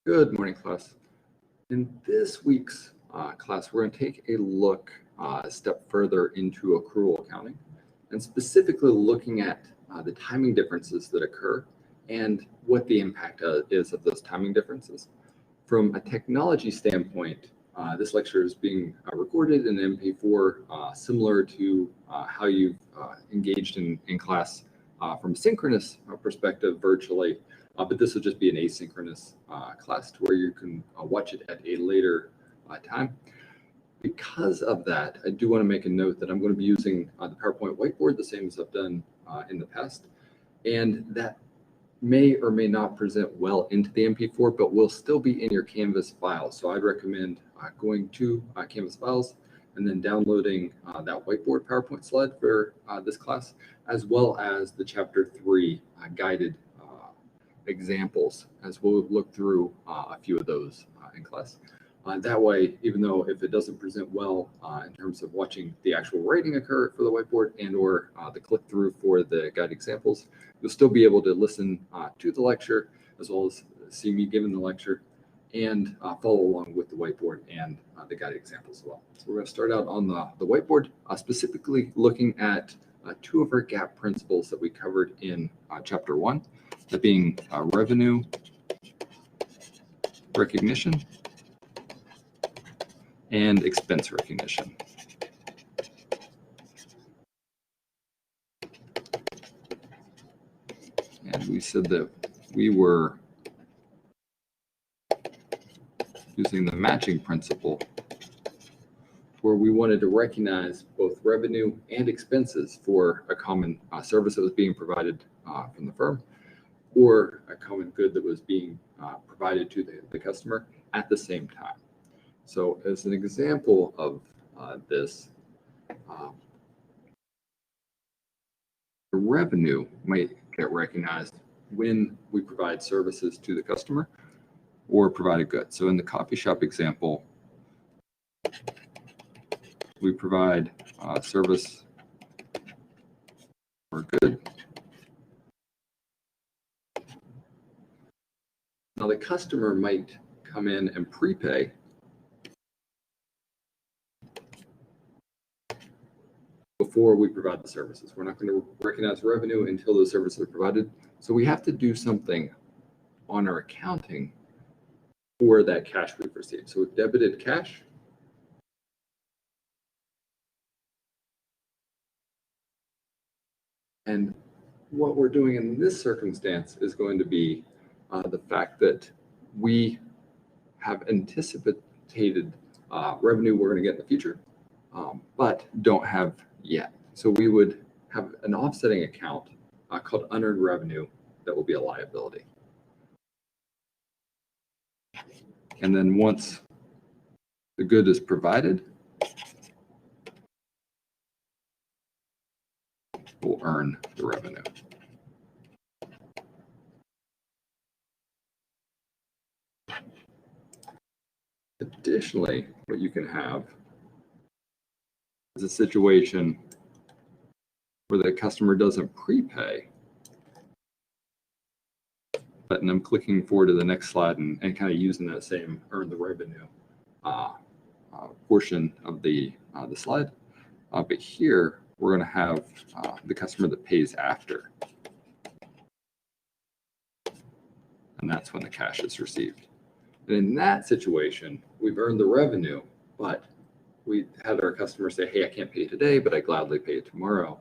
Good morning, class. In this week's class, we're going to take a look a step further into accrual accounting, and specifically looking at the timing differences that occur and what the impact is of those timing differences. From a technology standpoint, this lecture is being recorded in MP4, similar to how you've engaged in class from a synchronous perspective virtually. But this will just be an asynchronous class to where you can watch it at a later time. Because of that, I do want to make a note that I'm going to be using the PowerPoint whiteboard, the same as I've done in the past. And that may or may not present well into the MP4, but will still be in your Canvas file. So I'd recommend going to Canvas files and then downloading that whiteboard PowerPoint slide for this class, as well as the Chapter 3 guided examples, as we'll look through a few of those in class. That way, even though if it doesn't present well in terms of watching the actual writing occur for the whiteboard and or the click through for the guide examples, you'll still be able to listen to the lecture as well as see me giving the lecture and follow along with the whiteboard and the guide examples as well. So we're going to start out on the whiteboard, specifically looking at two of our GAAP principles that we covered in Chapter 1, that being revenue recognition and expense recognition. And we said that we were using the matching principle where we wanted to recognize both revenue and expenses for a common service that was being provided from the firm, or a common good that was being provided to the customer at the same time. So as an example of this, the revenue might get recognized when we provide services to the customer or provide a good. So in the coffee shop example, we provide service or good. Now the customer might come in and prepay before we provide the services. We're not going to recognize revenue until those services are provided. So we have to do something on our accounting for that cash we've received. So we've debited cash. And what we're doing in this circumstance is going to be the fact that we have anticipated revenue we're going to get in the future, but don't have yet. So we would have an offsetting account called unearned revenue that will be a liability. And then once the good is provided, we'll earn the revenue. Additionally, what you can have is a situation where the customer doesn't prepay, but I'm clicking forward to the next slide and kind of using that same earn the revenue portion of the slide. But here we're going to have the customer that pays after, and that's when the cash is received. And in that situation, we've earned the revenue, but we had our customer say, hey, I can't pay today, but I gladly pay it tomorrow.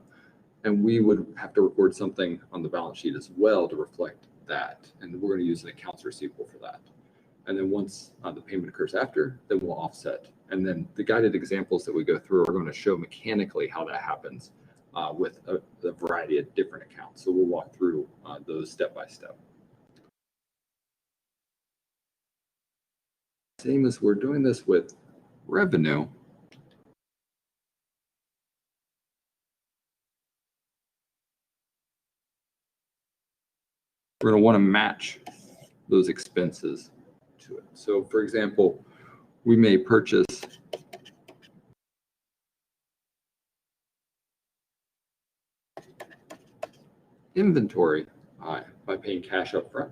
And we would have to record something on the balance sheet as well to reflect that. And we're going to use an accounts receivable for that. And then once the payment occurs after, then we'll offset. And then the guided examples that we go through are going to show mechanically how that happens with a variety of different accounts. So we'll walk through those step by step. Same as we're doing this with revenue, we're going to want to match those expenses to it. So for example, we may purchase inventory by paying cash up front.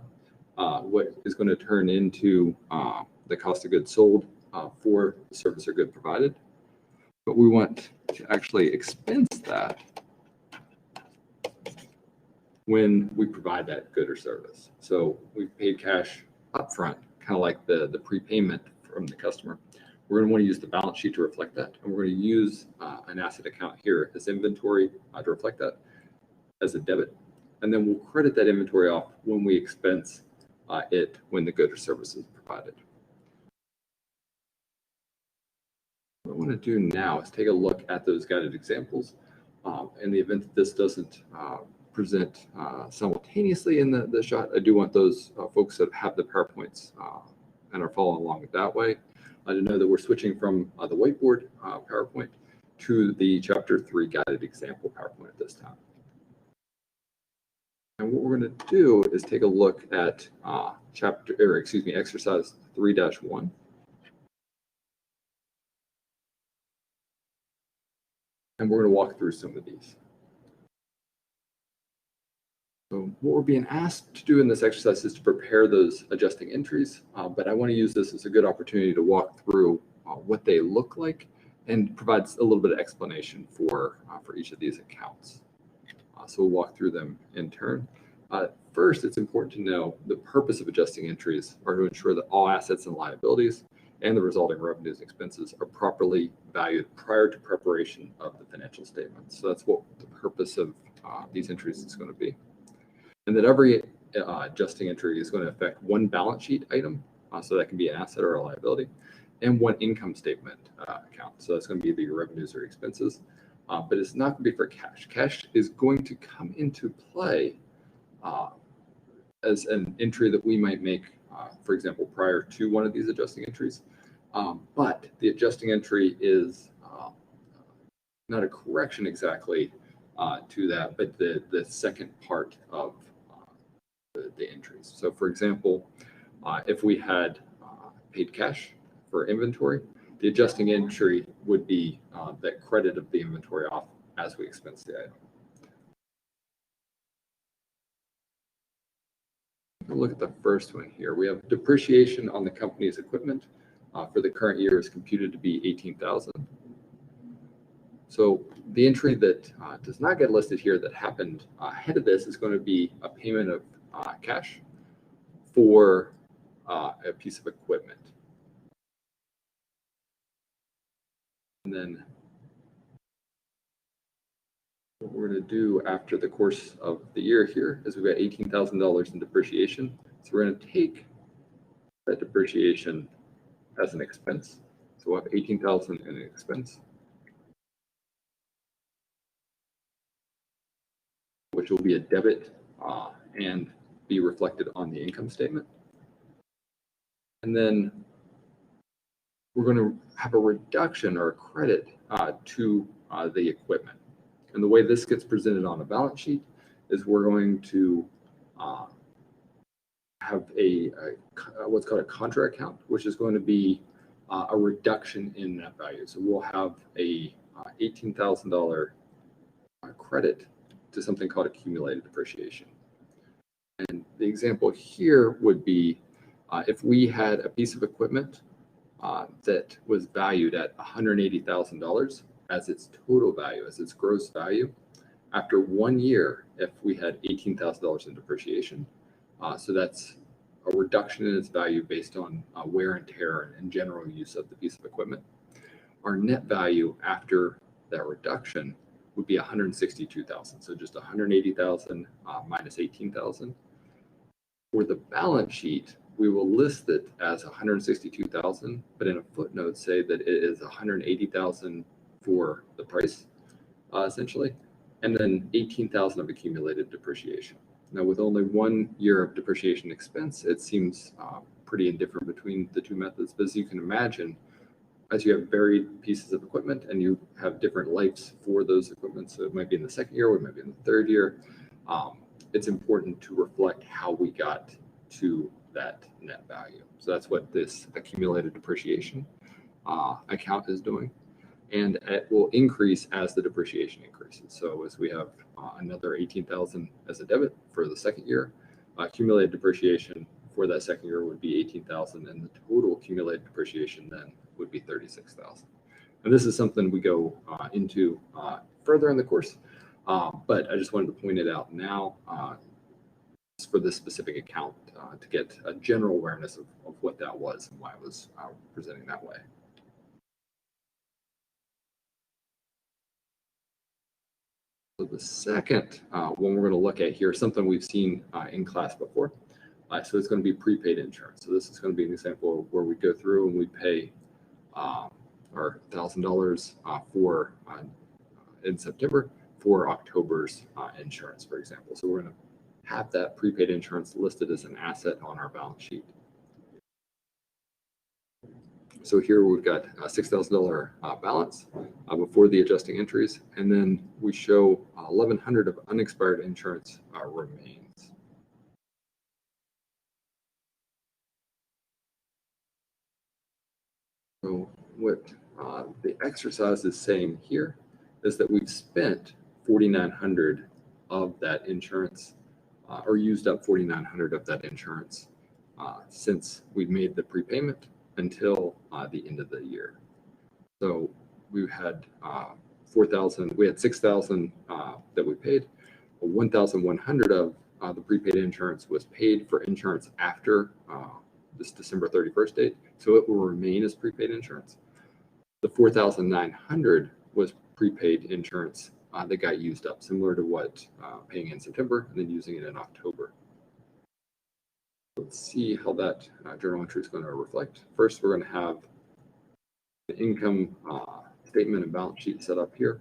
what is going to turn into the cost of goods sold for the service or good provided. But we want to actually expense that when we provide that good or service. So we've paid cash upfront, kind of like the prepayment from the customer. We're going to want to use the balance sheet to reflect that. And we're going to use an asset account here as inventory to reflect that as a debit. And then we'll credit that inventory off when we expense it when the good or service is provided. What I want to do now is take a look at those guided examples. In the event that this doesn't present simultaneously in the shot, I do want those folks that have the PowerPoints and are following along that way to know that we're switching from the whiteboard PowerPoint to the Chapter 3 guided example PowerPoint at this time. And what we're going to do is take a look at exercise 3-1. And we're going to walk through some of these. So what we're being asked to do in this exercise is to prepare those adjusting entries, but I want to use this as a good opportunity to walk through what they look like and provides a little bit of explanation for each of these accounts. So we'll walk through them in turn. First, it's important to know the purpose of adjusting entries are to ensure that all assets and liabilities and the resulting revenues and expenses are properly valued prior to preparation of the financial statements. So that's what the purpose of these entries is going to be. And that every adjusting entry is going to affect one balance sheet item, so that can be an asset or a liability, and one income statement account. So that's going to be the revenues or expenses, but it's not going to be for cash. Cash is going to come into play as an entry that we might make, for example, prior to one of these adjusting entries. But the adjusting entry is not a correction exactly to that, but the second part of the entries. So for example, if we had paid cash for inventory, the adjusting entry would be that credit of the inventory off as we expense the item. We'll look at the first one here. We have depreciation on the company's equipment for the current year is computed to be $18,000. So the entry that does not get listed here that happened ahead of this is going to be a payment of cash for a piece of equipment. And then what we're going to do after the course of the year here is we've got $18,000 in depreciation. So we're going to take that depreciation as an expense. So we'll have $18,000 in an expense, which will be a debit and be reflected on the income statement. And then we're going to have a reduction or a credit to the equipment. And the way this gets presented on a balance sheet is we're going to have what's called a contra account, which is going to be a reduction in that value. So we'll have a $18,000 credit to something called accumulated depreciation. And the example here would be if we had a piece of equipment that was valued at $180,000 as its total value, as its gross value. After 1 year, if we had $18,000 in depreciation, so that's a reduction in its value based on wear and tear and general use of the piece of equipment. Our net value after that reduction would be $162,000. So just $180,000 minus $18,000. For the balance sheet, we will list it as $162,000, but in a footnote say that it is $180,000 for the price, essentially, and then $18,000 of accumulated depreciation. Now, with only 1 year of depreciation expense, it seems pretty indifferent between the two methods. But as you can imagine, as you have varied pieces of equipment and you have different lives for those equipment, so it might be in the second year or it might be in the third year, it's important to reflect how we got to that net value. So that's what this accumulated depreciation account is doing. And it will increase as the depreciation increases. So as we have another $18,000 as a debit for the second year, accumulated depreciation for that second year would be 18,000, and the total accumulated depreciation then would be 36,000. And this is something we go into further in the course, but I just wanted to point it out now for this specific account to get a general awareness of what that was and why it was presenting that way. So the second one we're going to look at here is something we've seen in class before. So it's going to be prepaid insurance. So this is going to be an example of where we go through and we pay our $1,000 for in September for October's insurance, for example. So we're going to have that prepaid insurance listed as an asset on our balance sheet. So here we've got a $6,000 balance before the adjusting entries, and then we show $1,100 of unexpired insurance remains. So what the exercise is saying here is that we've spent $4,900 of that insurance, or used up $4,900 of that insurance since we made the prepayment until the end of the year. So we had 4,000, we had 6,000 that we paid. 1,100 of the prepaid insurance was paid for insurance after this December 31st date, so it will remain as prepaid insurance. The 4,900 was prepaid insurance that got used up, similar to what paying in September and then using it in October. Let's see how that journal entry is going to reflect. First, we're going to have the income statement and balance sheet set up here.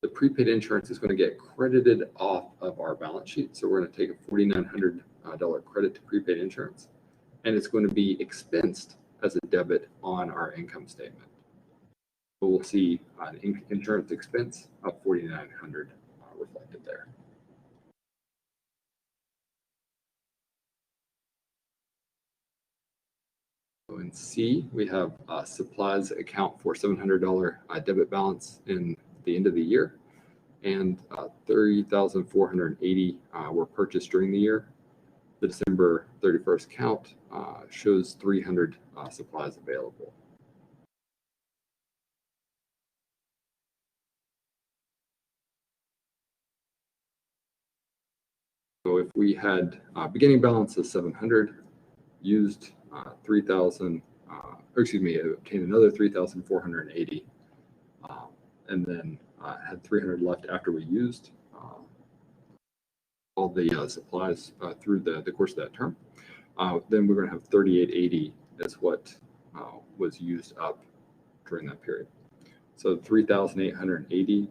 The prepaid insurance is going to get credited off of our balance sheet. So we're going to take a $4,900 credit to prepaid insurance, and it's going to be expensed as a debit on our income statement. So we'll see an insurance expense of $4,900 reflected there. So in C, we have supplies account for $700 debit balance in the end of the year, and 30,480 were purchased during the year. The December 31st count shows 300 supplies available. So if we had beginning balance of 700, used 3,000, obtained another 3,480, and then had 300 left after we used all the supplies through the course of that term, then we're going to have 3,880 as what was used up during that period. So 3,880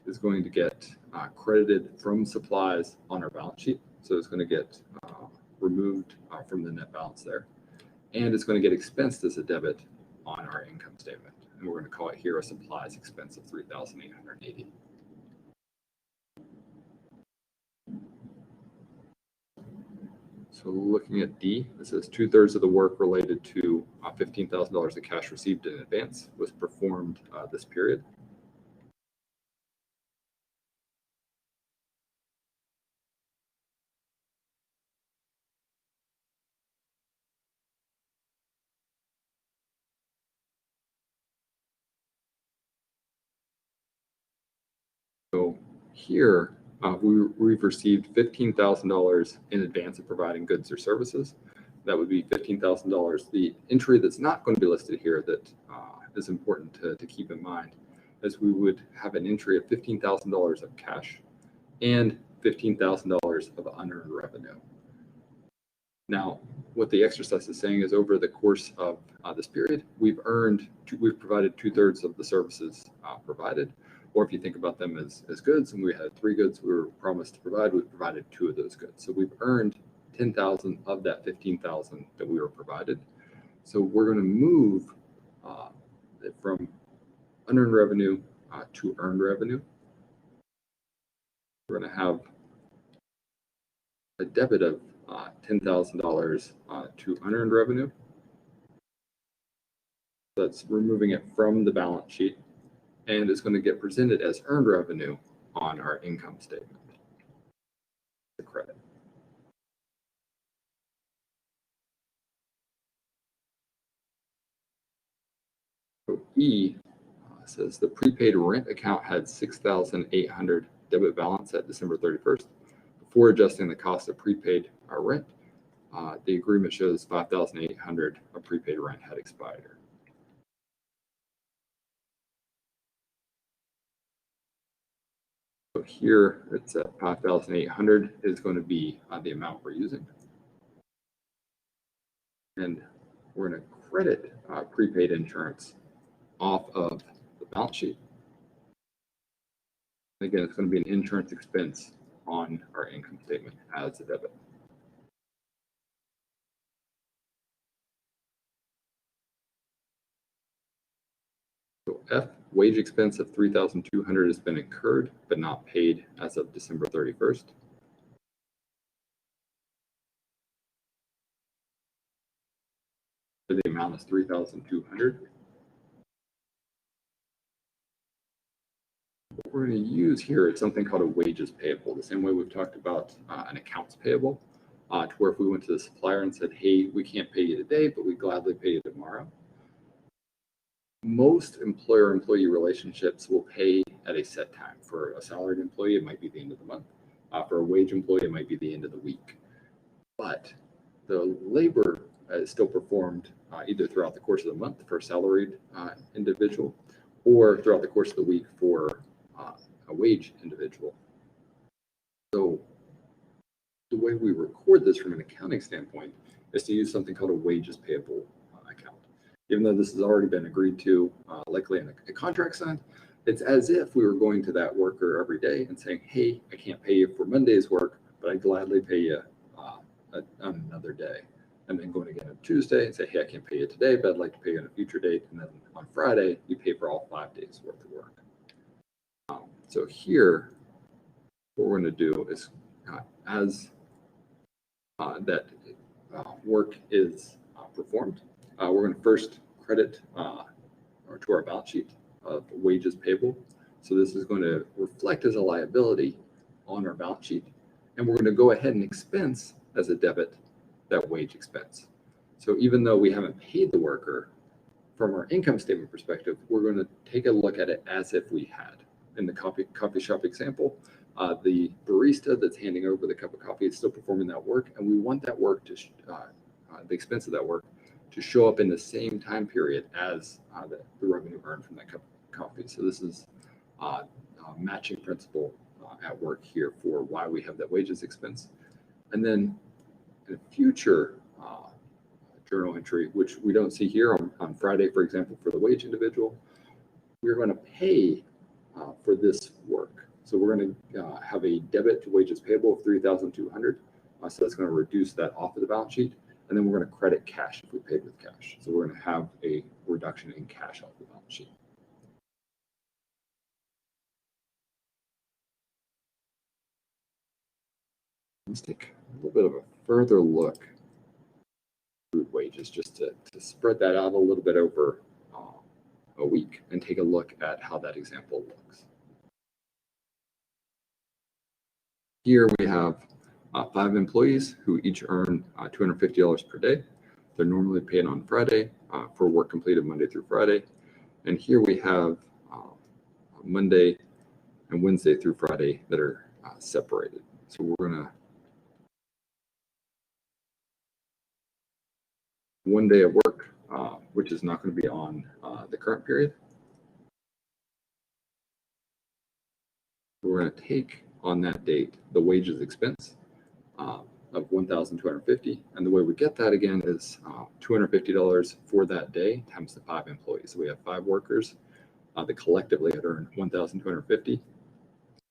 is going to get credited from supplies on our balance sheet. So it's going to get removed from the net balance there. And it's going to get expensed as a debit on our income statement. And we're going to call it here a supplies expense of 3,880. So looking at D, it says 2/3 of the work related to $15,000 of cash received in advance was performed this period. So here, we've received $15,000 in advance of providing goods or services. That would be $15,000. The entry that's not going to be listed here that is important to keep in mind is we would have an entry of $15,000 of cash and $15,000 of unearned revenue. Now, what the exercise is saying is over the course of this period, we've provided 2/3 of the services provided. Or if you think about them as goods, and we had 3 goods we were promised to provide, we provided 2 of those goods. So we've earned 10,000 of that 15,000 that we were provided. So we're going to move it from unearned revenue to earned revenue. We're going to have a debit of $10,000 to unearned revenue. That's removing it from the balance sheet, and it's going to get presented as earned revenue on our income statement. The credit. So E says the prepaid rent account had 6,800 debit balance at December 31st. Before adjusting the cost of prepaid rent, the agreement shows 5,800 of prepaid rent had expired. So here it's at 5,800 is going to be the amount we're using. And we're going to credit prepaid insurance off of the balance sheet. Again, it's going to be an insurance expense on our income statement as a debit. So F, wage expense of 3,200 has been incurred but not paid as of December 31st. The amount is 3,200. What we're going to use here is something called a wages payable, the same way we've talked about an accounts payable, to where if we went to the supplier and said, hey, we can't pay you today, but we gladly pay you tomorrow. Most employer-employee relationships will pay at a set time. For a salaried employee, it might be the end of the month. For a wage employee, it might be the end of the week. But the labor is still performed either throughout the course of the month for a salaried individual or throughout the course of the week for a wage individual. So the way we record this from an accounting standpoint is to use something called a wages payable account. Even though this has already been agreed to, likely in a contract signed, it's as if we were going to that worker every day and saying, hey, I can't pay you for Monday's work, but I'd gladly pay you on another day. And then going again on Tuesday and say, hey, I can't pay you today, but I'd like to pay you on a future date. And then on Friday, you pay for all 5 days worth of work. So here, what we're going to do is as that work is performed, we're going to first credit to our balance sheet of wages payable. So this is going to reflect as a liability on our balance sheet. And we're going to go ahead and expense as a debit that wage expense. So even though we haven't paid the worker, from our income statement perspective, we're going to take a look at it as if we had. In the coffee shop example, the barista that's handing over the cup of coffee is still performing that work, and we want that work to the expense of that work to show up in the same time period as the revenue earned from that cup of coffee. So this is a matching principle at work here for why we have that wages expense. And then in a future journal entry, which we don't see here on Friday, for example, for the wage individual, we're going to pay for this work. So we're going to have a debit to wages payable of 3,200. So that's going to reduce that off of the balance sheet. And then we're going to credit cash if we paid with cash. So we're going to have a reduction in cash off the balance sheet. Let's take a little bit of a further look at wages just to spread that out a little bit over a week and take a look at how that example looks. Here we have 5 employees who each earn $250 per day. They're normally paid on Friday for work completed Monday through Friday. And here we have Monday and Wednesday through Friday that are separated. So we're going to 1 day of work, which is not going to be on the current period. We're going to take on that date the wages expense of $1,250, and the way we get that again is $250 for that day times the 5 employees. So we have 5 workers that collectively had earned $1,250.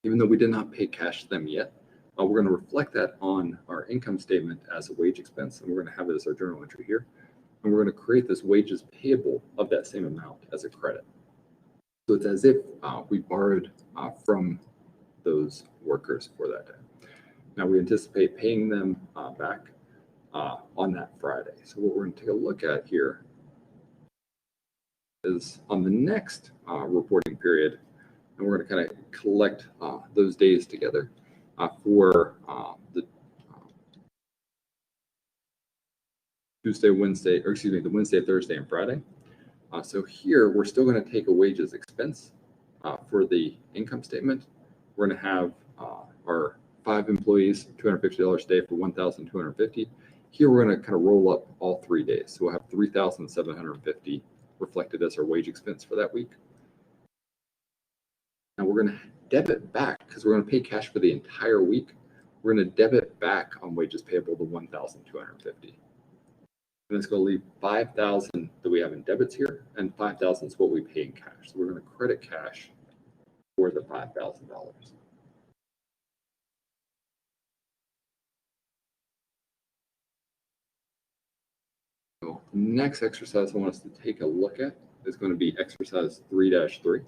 Even though we did not pay cash to them yet, we're going to reflect that on our income statement as a wage expense, and we're going to have it as our journal entry here. And we're going to create this wages payable of that same amount as a credit. So it's as if we borrowed from those workers for that day. Now we anticipate paying them back on that Friday. So what we're going to take a look at here is on the next reporting period, and we're going to kind of collect those days together for the Tuesday, Wednesday, or excuse me, the Wednesday, Thursday, and Friday. So here, we're still going to take a wages expense for the income statement. We're going to have our 5 employees, $250 a day for $1,250. Here, we're going to kind of roll up all 3 days. So we'll have $3,750 reflected as our wage expense for that week. Now we're going to debit back, because we're going to pay cash for the entire week. We're going to debit back on wages payable the $1,250. And it's going to leave $5,000 that we have in debits here, and $5,000 is what we pay in cash. So we're going to credit cash for the $5,000. So the next exercise I want us to take a look at is going to be exercise 3-3.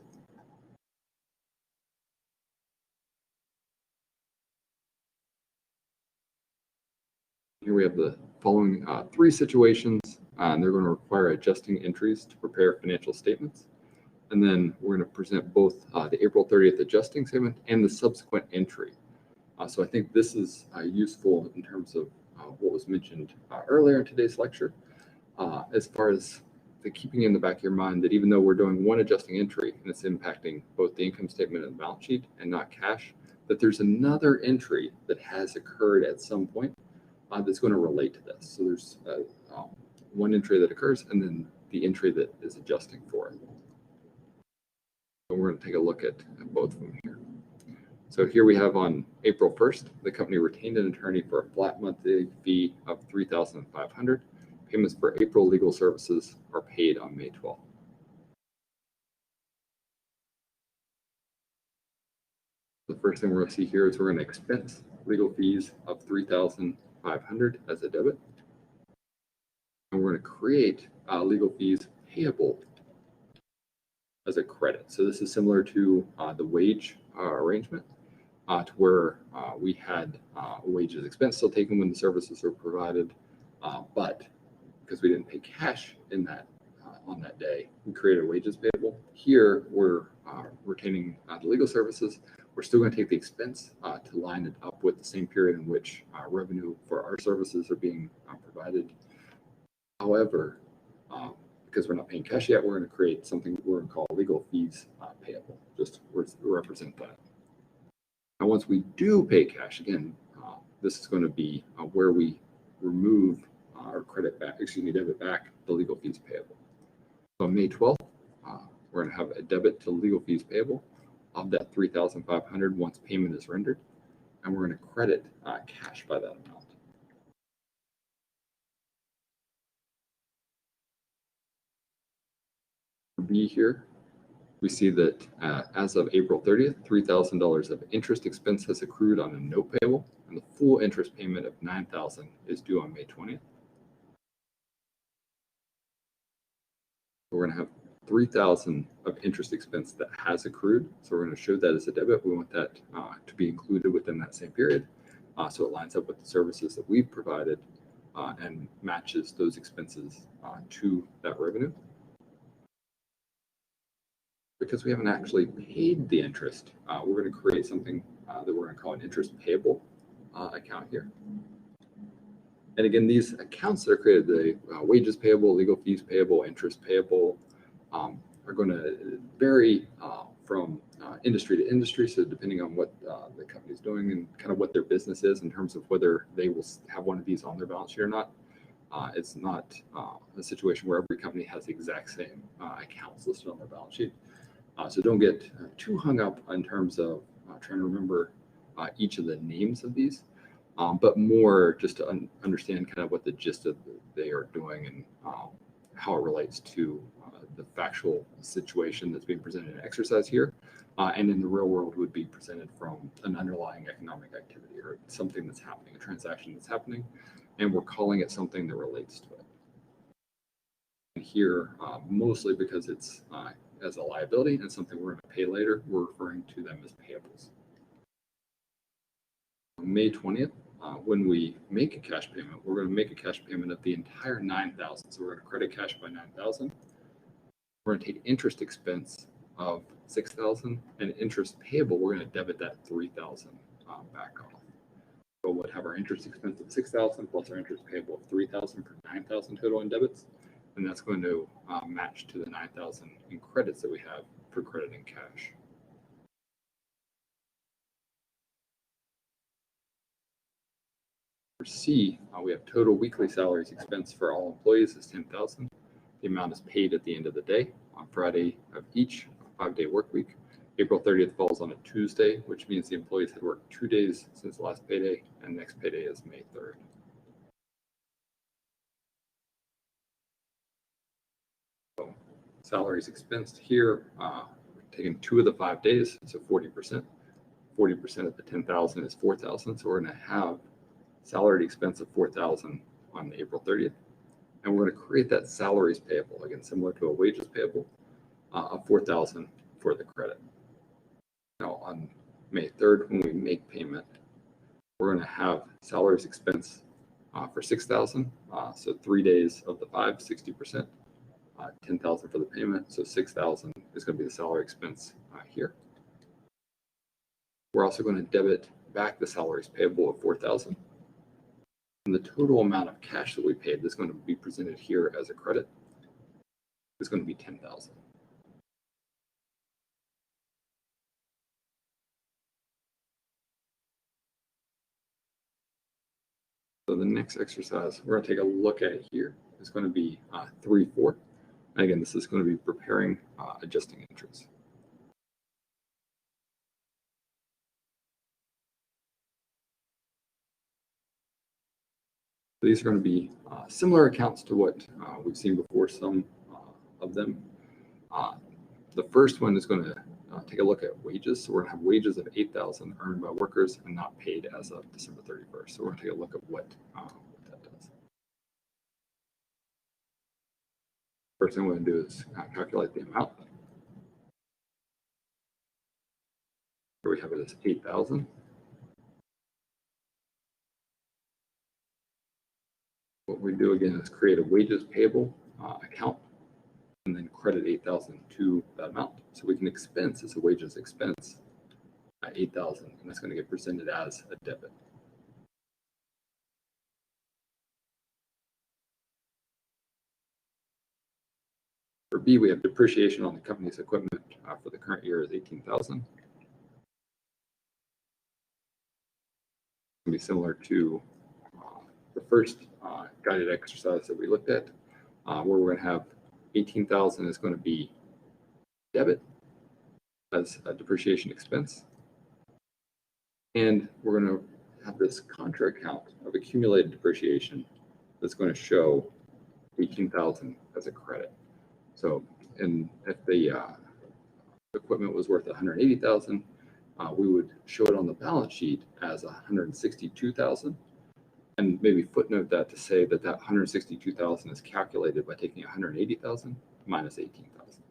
Here we have the following 3 situations, and they're going to require adjusting entries to prepare financial statements. And then we're going to present both the April 30th adjusting statement and the subsequent entry. So I think this is useful in terms of what was mentioned earlier in today's lecture, as far as keeping in the back of your mind that even though we're doing one adjusting entry and it's impacting both the income statement and the balance sheet and not cash, that there's another entry that has occurred at some point that's going to relate to this. So there's one entry that occurs and then the entry that is adjusting for it. So we're going to take a look at both of them here. So here we have on April 1st, the company retained an attorney for a flat monthly fee of $3,500. Payments for April legal services are paid on May 12th. The first thing we're going to see here is we're going to expense legal fees of $3,500 as a debit. And we're going to create legal fees payable as a credit. So this is similar to the wage arrangement, to where we had wages expense still taken when the services were provided, but because we didn't pay cash in that on that day, we created wages payable. Here we're retaining the legal services. We're still going to take the expense to line it up with the same period in which revenue for our services are being provided. However, because we're not paying cash yet, we're going to create something we're going to call legal fees payable, just to represent that. Now, once we do pay cash, again, this is going to be where we remove or debit back the legal fees payable. So on May 12th, we're going to have a debit to legal fees payable of that $3,500 once payment is rendered, and we're going to credit cash by that amount. B here, we see that as of April 30th, $3,000 of interest expense has accrued on a note payable, and the full interest payment of $9,000 is due on May 20th. We're going to have $3,000 of interest expense that has accrued, so we're going to show that as a debit. We want that to be included within that same period, so it lines up with the services that we've provided and matches those expenses to that revenue. Because we haven't actually paid the interest, we're going to create something that we're going to call an interest payable account here. And again, these accounts that are created, the wages payable, legal fees payable, interest payable, are going to vary from industry to industry. So depending on what the company's doing and kind of what their business is in terms of whether they will have one of these on their balance sheet or not. It's not a situation where every company has the exact same accounts listed on their balance sheet. So don't get too hung up in terms of trying to remember each of the names of these, but more just to understand kind of what the gist of they are doing and how it relates to the factual situation that's being presented in exercise here, and in the real world would be presented from an underlying economic activity or something that's happening, a transaction that's happening, and we're calling it something that relates to it. And here, mostly because it's as a liability and something we're going to pay later, we're referring to them as payables. On May 20th, when we make a cash payment, we're going to make a cash payment of the entire $9,000. So we're going to credit cash by $9,000. We're going to take interest expense of $6,000, and interest payable, we're going to debit that $3,000 back off. So we'll have our interest expense of $6,000 plus our interest payable of $3,000 for $9,000 total in debits. and that's going to match to the 9,000 in credits that we have for credit and cash. For C, we have total weekly salaries expense for all employees is 10,000. The amount is paid at the end of the day on Friday of each 5-day work week. April 30th falls on a Tuesday, which means the employees had worked 2 days since the last payday, and next payday is May 3rd. So salaries expensed here, taking 2 of the 5 days, so 40%. 40% of the 10,000 is 4,000, so we're going to have salary expense of 4,000 on April 30th. And we're going to create that salaries payable, again, similar to a wages payable, of 4,000 for the credit. Now, on May 3rd, when we make payment, we're going to have salaries expense for 6,000. So 3 days of the 5, 60%, 10,000 for the payment. So 6,000 is going to be the salary expense here. We're also going to debit back the salaries payable of 4,000. And the total amount of cash that we paid is going to be presented here as a credit. It's going to be 10,000. So the next exercise we're going to take a look at here is going to be 3-4. And again, this is going to be preparing adjusting entries. So these are going to be similar accounts to what we've seen before, some of them. The first one is going to take a look at wages. So we're going to have wages of 8,000 earned by workers and not paid as of December 31st. So we're going to take a look at what that does. First thing we're going to do is calculate the amount. Here we have it as 8,000. What we do again is create a wages payable account and then credit 8,000 to that amount. So we can expense as a wages expense 8,000, and that's going to get presented as a debit. For B, we have depreciation on the company's equipment for the current year is 18,000. It's going to be similar to the first guided exercise that we looked at, where we're going to have 18,000 is going to be debit as a depreciation expense. And we're going to have this contra account of accumulated depreciation that's going to show 18,000 as a credit. So, and if the equipment was worth 180,000, we would show it on the balance sheet as 162,000. And maybe footnote that to say that that 162,000 is calculated by taking 180,000 minus 18,000.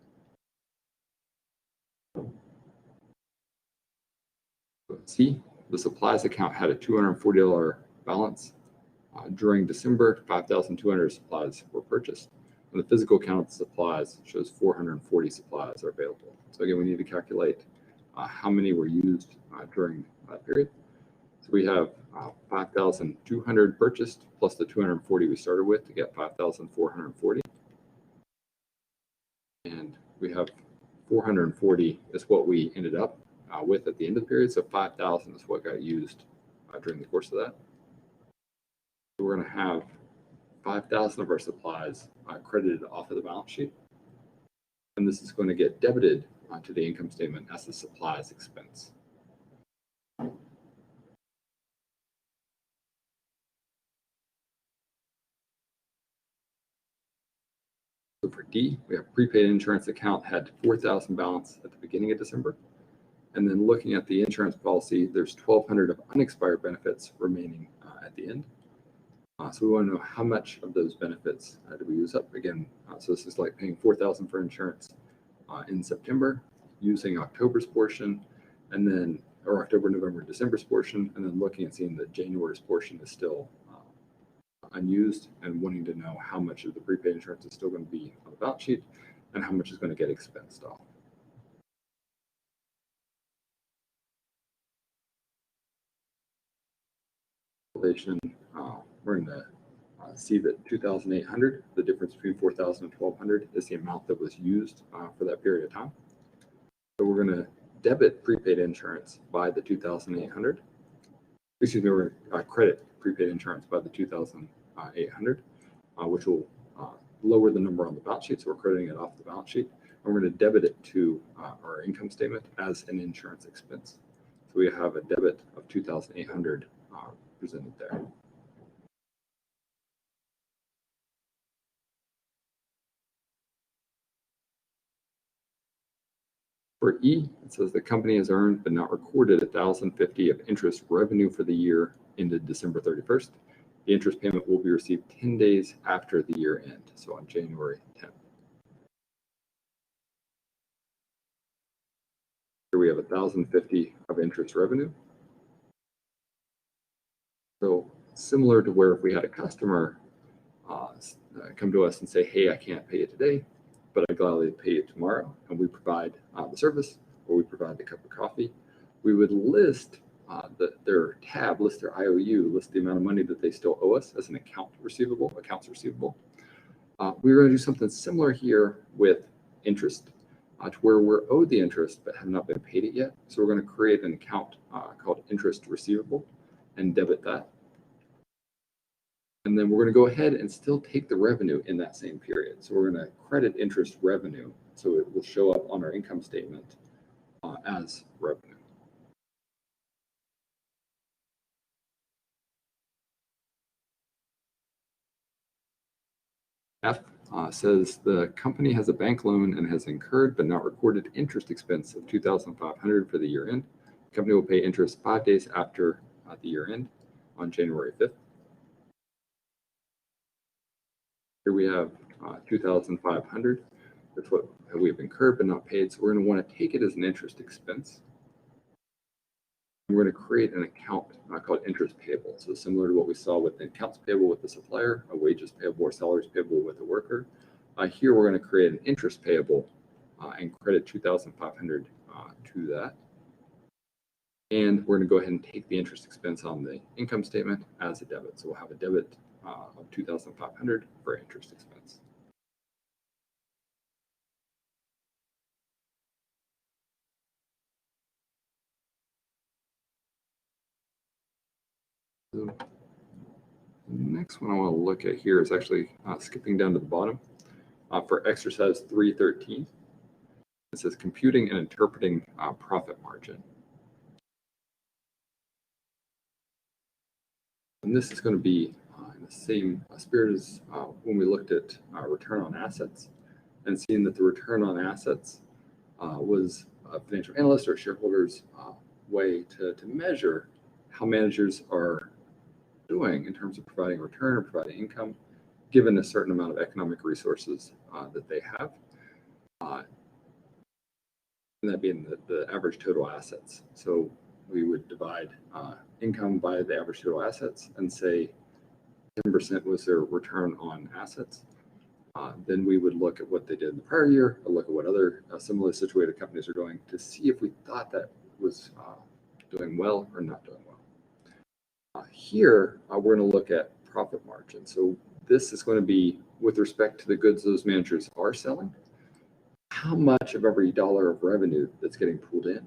See, the supplies account had a $240 balance. During December, 5,200 supplies were purchased. And the physical count of supplies shows 440 supplies are available. So again, we need to calculate how many were used during that period. So we have 5,200 purchased plus the 240 we started with to get 5,440. And we have 440 is what we ended up with at the end of the period. So 5,000 is what got used during the course of that. So we're going to have 5,000 of our supplies credited off of the balance sheet. And this is going to get debited onto the income statement as the supplies expense. So for D, we have prepaid insurance account had 4,000 balance at the beginning of December. And then looking at the insurance policy, there's 1,200 of unexpired benefits remaining at the end. So we want to know how much of those benefits do we use up again. So this is like paying 4,000 for insurance in September, using October's portion, and then, or October, November, December's portion, and then looking and seeing that January's portion is still unused and wanting to know how much of the prepaid insurance is still going to be on the balance sheet and how much is going to get expensed off. We're going to see that 2,800, the difference between 4,000 and 1,200, is the amount that was used for that period of time. So we're going to debit prepaid insurance by the 2,800. Excuse me, we're going to credit prepaid insurance by the 2,800, which will lower the number on the balance sheet. So we're crediting it off the balance sheet. And we're going to debit it to our income statement as an insurance expense. So we have a debit of 2,800 presented there. For E, it says the company has earned but not recorded 1,050 of interest revenue for the year ended December 31st. The interest payment will be received 10 days after the year end, so on January 10th. Here we have 1,050 of interest revenue. So similar to where if we had a customer come to us and say, hey, I can't pay you today, but I'd gladly pay you tomorrow, and we provide the service, or we provide the cup of coffee, we would list their tab, list their IOU, list the amount of money that they still owe us as an accounts receivable. We're going to do something similar here with interest, to where we're owed the interest but have not been paid it yet. So we're going to create an account called interest receivable and debit that. And then we're going to go ahead and still take the revenue in that same period. So we're going to credit interest revenue, so it will show up on our income statement as revenue. F says the company has a bank loan and has incurred but not recorded interest expense of $2,500 for the year end. The company will pay interest 5 days after the year end on January 5th. Here we have 2,500. That's what we have incurred but not paid. So we're going to want to take it as an interest expense. We're going to create an account called interest payable. So similar to what we saw with the accounts payable with the supplier, a wages payable or salaries payable with the worker. Here we're going to create an interest payable and credit 2,500 to that. And we're going to go ahead and take the interest expense on the income statement as a debit. So we'll have a debit of 2,500 for interest expense. So the next one I want to look at here is actually skipping down to the bottom for exercise 313. It says computing and interpreting profit margin. And this is going to be in the same spirit as when we looked at return on assets, and seeing that the return on assets was a financial analyst or shareholder's way to measure how managers are doing in terms of providing return or providing income, given a certain amount of economic resources that they have. And that being the average total assets. So we would divide income by the average total assets and say 10% was their return on assets. Then we would look at what they did in the prior year, or look at what other similarly situated companies are doing to see if we thought that was doing well or not doing well. Here, we're going to look at profit margin. So this is going to be with respect to the goods those managers are selling. How much of every dollar of revenue that's getting pulled in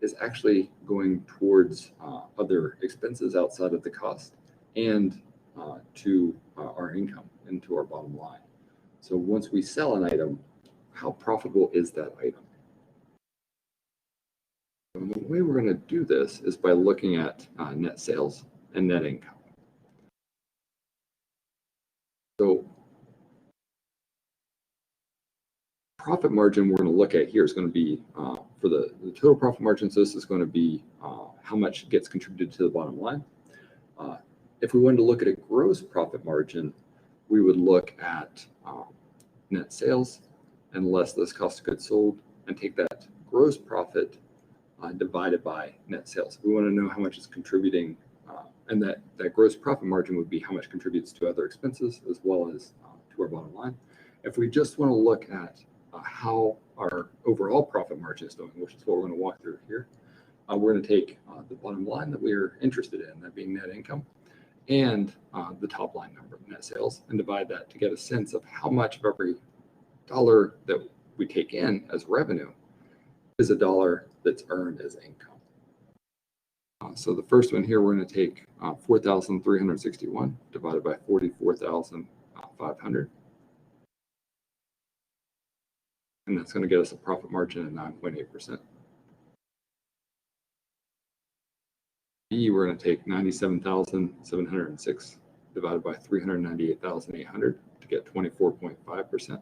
is actually going towards other expenses outside of the cost and to our income and to our bottom line. So once we sell an item, how profitable is that item? And the way we're going to do this is by looking at net sales and net income. So profit margin we're going to look at here is going to be for the total profit margin. So this is going to be how much gets contributed to the bottom line. If we wanted to look at a gross profit margin, we would look at net sales and less those cost of goods sold and take that gross profit divided by net sales. We want to know how much is contributing, and that gross profit margin would be how much contributes to other expenses as well as to our bottom line. If we just want to look at how our overall profit margin is doing, which is what we're going to walk through here, we're going to take the bottom line that we're interested in, that being net income, and the top line number of net sales, and divide that to get a sense of how much of every dollar that we take in as revenue is a dollar that's earned as income. So the first one here, we're going to take 4,361 divided by 44,500. And that's going to get us a profit margin of 9.8%. B, we're going to take 97,706 divided by 398,800 to get 24.5%.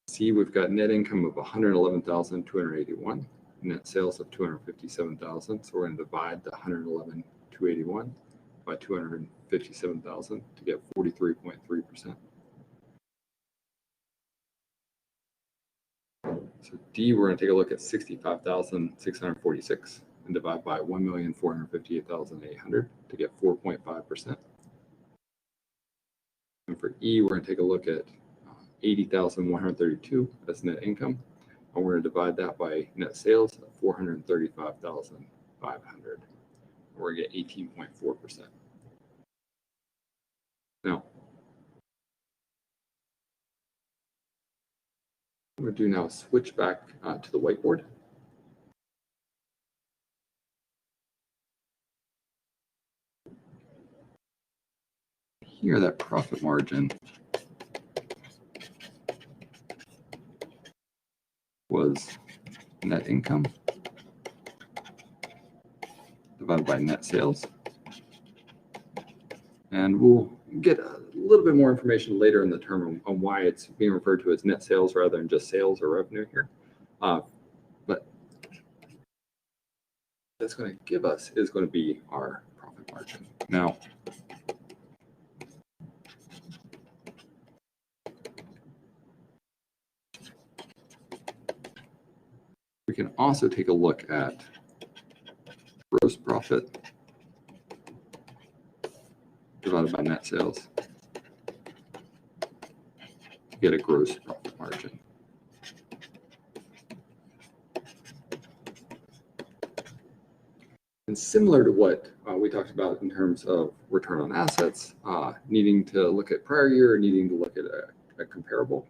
C, we've got net income of 111,281, net sales of 257,000. So we're going to divide the 111,281 by 257,000 to get 43.3%. So D, we're going to take a look at 65,646 and divide by 1,458,800 to get 4.5%. And for E, we're going to take a look at 80,132 as net income, and we're going to divide that by net sales of 435,500. We're going to get 18.4%. Now, what we're going to do now is switch back to the whiteboard. Here, that profit margin was net income divided by net sales. And we'll get a little bit more information later in the term on why it's being referred to as net sales rather than just sales or revenue here. But that's going to give us is going to be our profit margin. Now, we can also take a look at gross profit divided by net sales to get a gross profit margin. And similar to what we talked about in terms of return on assets, needing to look at prior year, needing to look at a comparable.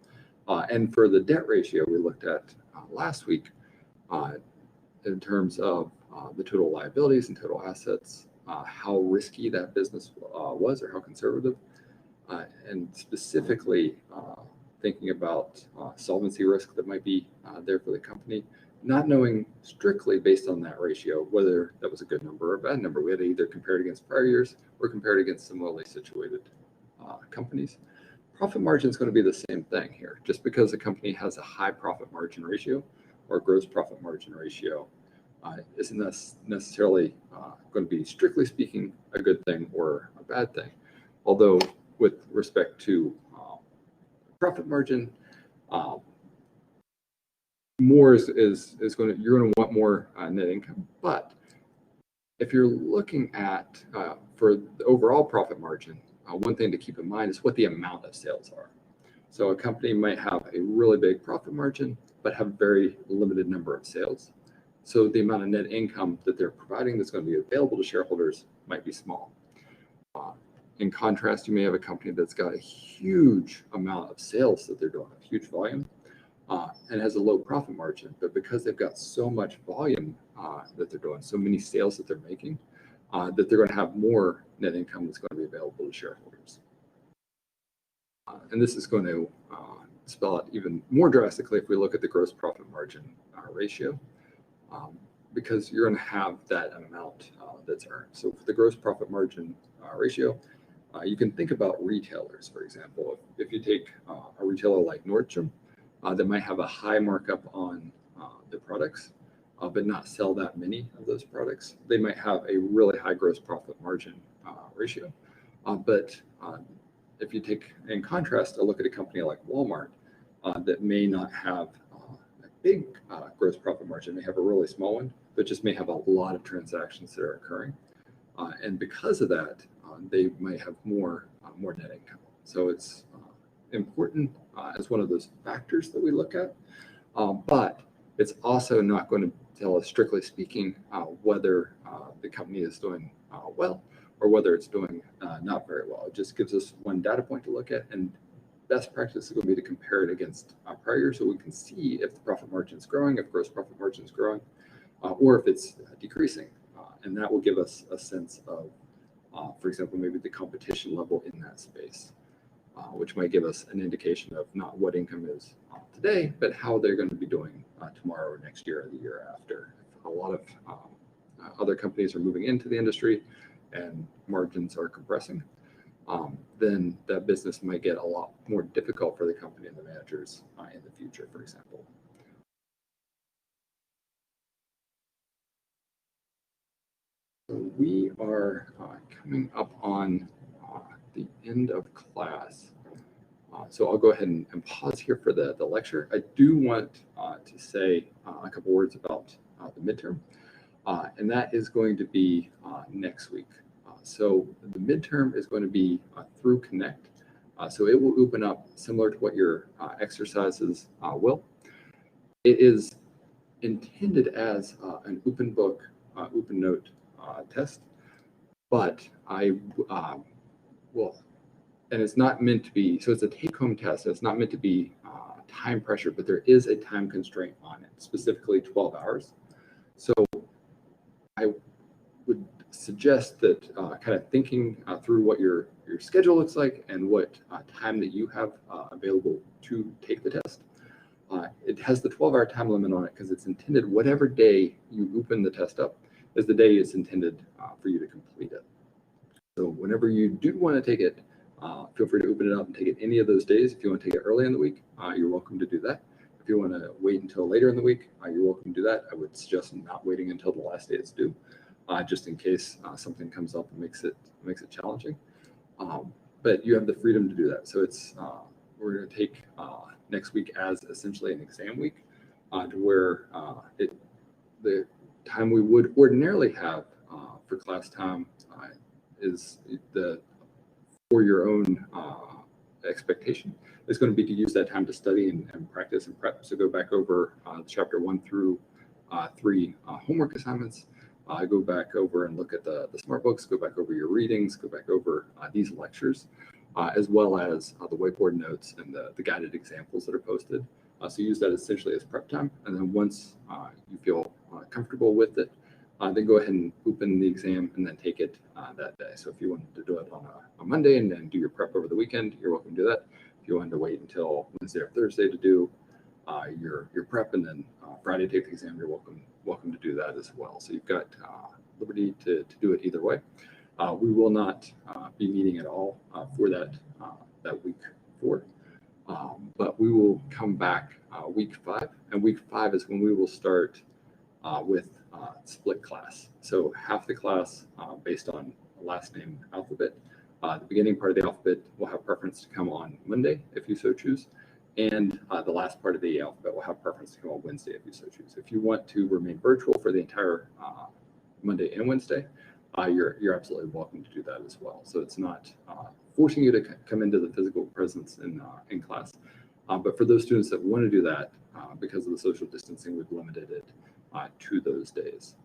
And for the debt ratio we looked at last week, in terms of the total liabilities and total assets, how risky that business was or how conservative, and specifically thinking about solvency risk that might be there for the company, not knowing strictly based on that ratio whether that was a good number or a bad number. We had to either compare it against prior years or compare it against similarly situated companies. Profit margin is going to be the same thing here. Just because a company has a high profit margin ratio or gross profit margin ratio isn't necessarily going to be, strictly speaking, a good thing or a bad thing. Although with respect to profit margin, more is going to, you're going to want more net income. But if you're looking at for the overall profit margin, one thing to keep in mind is what the amount of sales are. So a company might have a really big profit margin, but have very limited number of sales. So the amount of net income that they're providing that's going to be available to shareholders might be small. In contrast, you may have a company that's got a huge amount of sales that they're doing, a huge volume, and has a low profit margin. But because they've got so much volume that they're doing, so many sales that they're making, that they're going to have more net income that's going to be available to shareholders. And this is going to spell out even more drastically if we look at the gross profit margin ratio, because you're going to have that amount that's earned. So for the gross profit margin ratio, you can think about retailers, for example. If you take a retailer like Nordstrom, that might have a high markup on their products, but not sell that many of those products, they might have a really high gross profit margin ratio. But if you take, in contrast, a look at a company like Walmart that may not have a big gross profit margin, may have a really small one, but just may have a lot of transactions that are occurring. And because of that, they might have more net income. So it's important as one of those factors that we look at, but it's also not going to tell us, strictly speaking, whether the company is doing well or whether it's doing not very well. It just gives us one data point to look at, and best practice is going to be to compare it against prior years so we can see if the profit margin is growing, if gross profit margin is growing, or if it's decreasing. And that will give us a sense of, for example, maybe the competition level in that space, which might give us an indication of not what income is today, but how they're going to be doing tomorrow or next year or the year after. A lot of other companies are moving into the industry and margins are compressing, then that business might get a lot more difficult for the company and the managers in the future, for example. So we are coming up on the end of class. So I'll go ahead and pause here for the lecture. I do want to say a couple words about the midterm, and that is going to be next week. So the midterm is going to be through Connect. So it will open up similar to what your exercises will. It is intended as an open book, open note test, but I will, and it's not meant to be, so it's a take-home test. So it's not meant to be time pressure, but there is a time constraint on it, specifically 12 hours. So I would suggest that kind of thinking through what your schedule looks like and what time that you have available to take the test. It has the 12-hour time limit on it because it's intended whatever day you open the test up is the day it's intended for you to complete it. So whenever you do want to take it, feel free to open it up and take it any of those days. If you want to take it early in the week, you're welcome to do that. If you want to wait until later in the week, you're welcome to do that. I would suggest not waiting until the last day it's due, just in case something comes up and makes it challenging. But you have the freedom to do that. So it's we're going to take next week as essentially an exam week, to where the time we would ordinarily have for class time is for your own expectation is going to be to use that time to study and practice and prep. So go back over chapter 1 through 3 homework assignments. Go back over and look at the smart books, go back over your readings, go back over these lectures, as well as the whiteboard notes and the guided examples that are posted. So use that essentially as prep time. And then once you feel comfortable with it, then go ahead and open the exam and then take it that day. So if you wanted to do it on a Monday and then do your prep over the weekend, you're welcome to do that. If you wanted to wait until Wednesday or Thursday to do your prep and then Friday take the exam, you're welcome to do that as well. So you've got liberty to do it either way. We will not be meeting at all for that week 4, but we will come back week 5, and week 5 is when we will start with split class. So half the class based on last name alphabet. The beginning part of the alphabet will have preference to come on Monday if you so choose. And the last part of the alphabet will have preference to come on Wednesday if you so choose. If you want to remain virtual for the entire Monday and Wednesday, you're absolutely welcome to do that as well. So it's not forcing you to come into the physical presence in class. But for those students that want to do that, because of the social distancing, we've limited it to those days.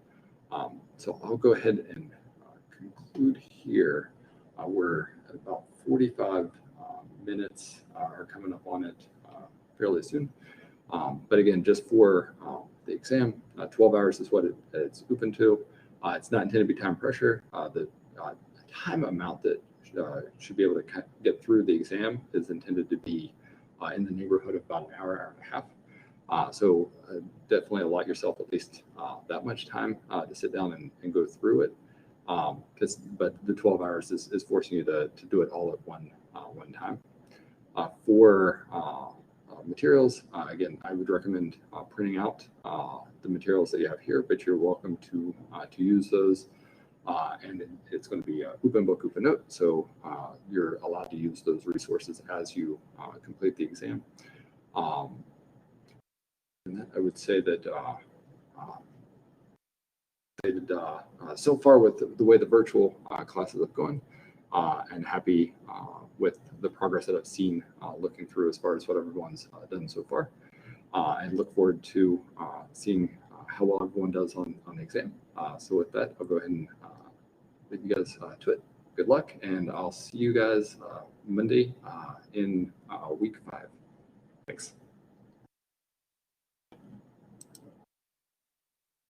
So I'll go ahead and conclude here. We're at about 45 minutes are coming up on it fairly soon. But again, just for the exam, 12 hours is what it's open to. It's not intended to be time pressure. The time amount that should be able to get through the exam is intended to be in the neighborhood of about an hour, hour and a half. So definitely allot yourself at least that much time to sit down and go through it. But the 12 hours is forcing you to do it all at one time. For materials, again, I would recommend printing out the materials that you have here, but you're welcome to use those. And it's going to be open book, open note. So you're allowed to use those resources as you complete the exam. And I would say that so far with the way the virtual classes have gone, and happy with the progress that I've seen looking through as far as what everyone's done so far. And look forward to seeing how well everyone does on the exam. So with that, I'll go ahead and leave you guys to it. Good luck, and I'll see you guys Monday in week 5. Thanks.